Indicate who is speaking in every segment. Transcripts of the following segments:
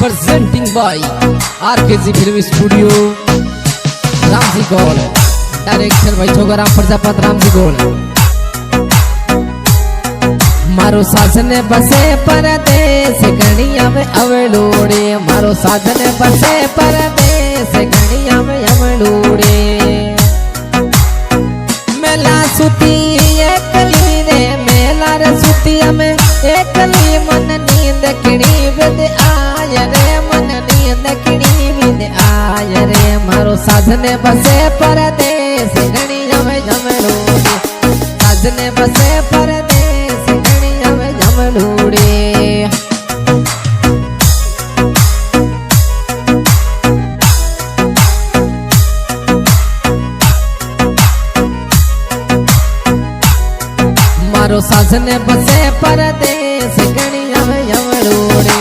Speaker 1: presenting by RKG Film Studio, Ramji goal, director भाई छोकराम प्रजापत रामजी गोल। मारो साजने बसे परदेस गणिया में अवलोड़े, मारो साजने बसे परदेस गणिया में अवलोड़े। मेला सुती एकली रे, मेला रे सुतिया में एकली मन नींद किणी विद आय रे, मन नींद किणी विद आय रे। मारो साजने बसे परदेस गणिया में अवलोड़े, साजने बसे परदेस गणिया में अवलोड़े। मारो साजने बसे परदेस गणिया में अवलोड़े।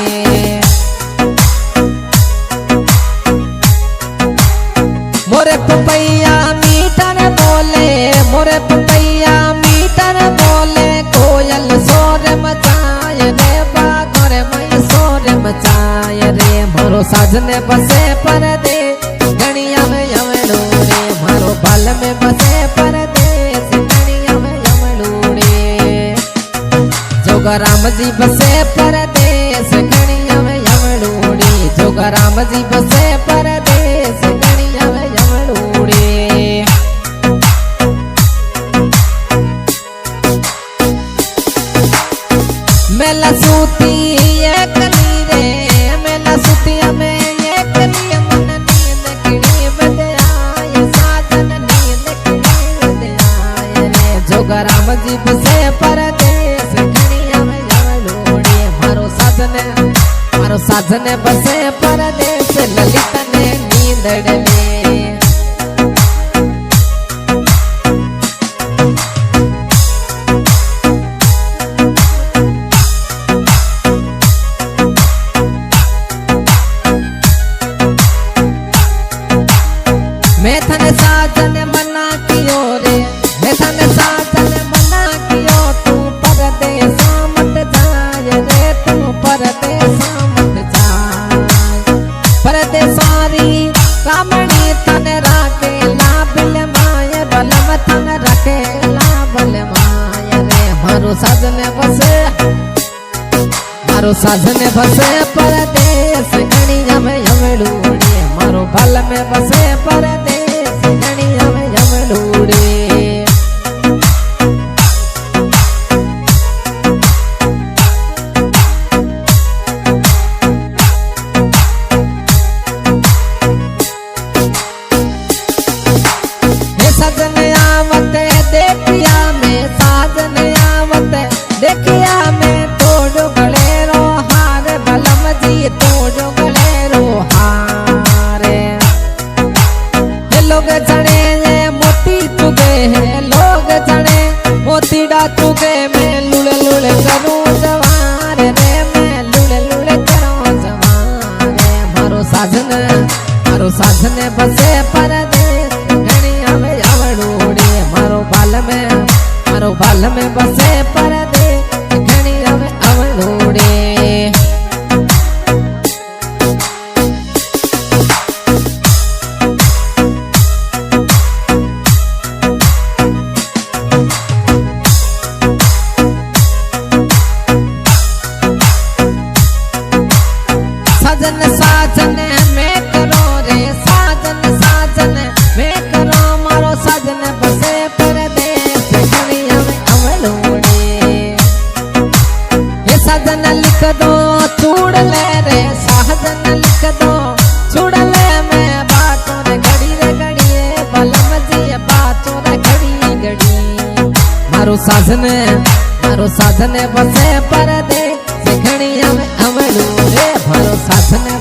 Speaker 1: मोरे पपैया मीटर बोले, मोरे पपैया मीटर बोले, कोयल शोर मचाए रे, बाघर मई शोर मचाए रे। मारो साजने बसे परदेस गणिया में अवलोड़े, मारो बाल में बसे परदेस गणिया में अवलोड़े। जोगा राम जी बसे परदेस गणिया में अवलोड़े, जोगा राम जी बसे परदेस गणिया में अवलोड़े। मेला सूती एकली रे, मेला सूतिया में एकली मन नींद किणी विद आय, साजन नींद किणी विद आय रे। जोगा राम जी बसे परदेस गणिया में अवलोड़े, मारो साजने बसे परदेस ललित ने नींदड़े। मैं थने साजन मना कियो रे, मैं थने साजन मना कियो, तू परदेस मत जाय रे, तू परदेस मत जाय। परदेसारी कामणी तने राखे लाबिल माय, बलम तन रखे लाबल माय रे। मारो साजन बसे परदेस गणिया में अवलोड़े, मारो बाल में बसे परदेस गणिया में अवलोड़े। सजन आवत देखिया में, साजन आवत देखिया में, तोड़ो गलेरो हार बलम जी, तोड़ो गलेरो हार। लोग जने ये मोती चुगे है, लोग जने मोती डा चुगे, मैं लुले लुले करूं जवार रे, मैं लुले लुले करूं जवार रे। मारो साजने बसे परदेस गणिया में अवलोड़े, मारो बाल में बसे परदेस गणिया में अवलोड़े। साजन में करो रे, साजन में करो, मारो साजन बसे परदेस गणिया में अवलोड़े। ये साजन लिख दो चूड़ ले रे, साजन लिख दो चूड़ ले, मैं बातों रे घड़ी रे घड़िए, बलम जी बातों रे घड़ी घड़ी। मारो साजने बसे परदेस गणिया में अवलोड़े, मारो साजने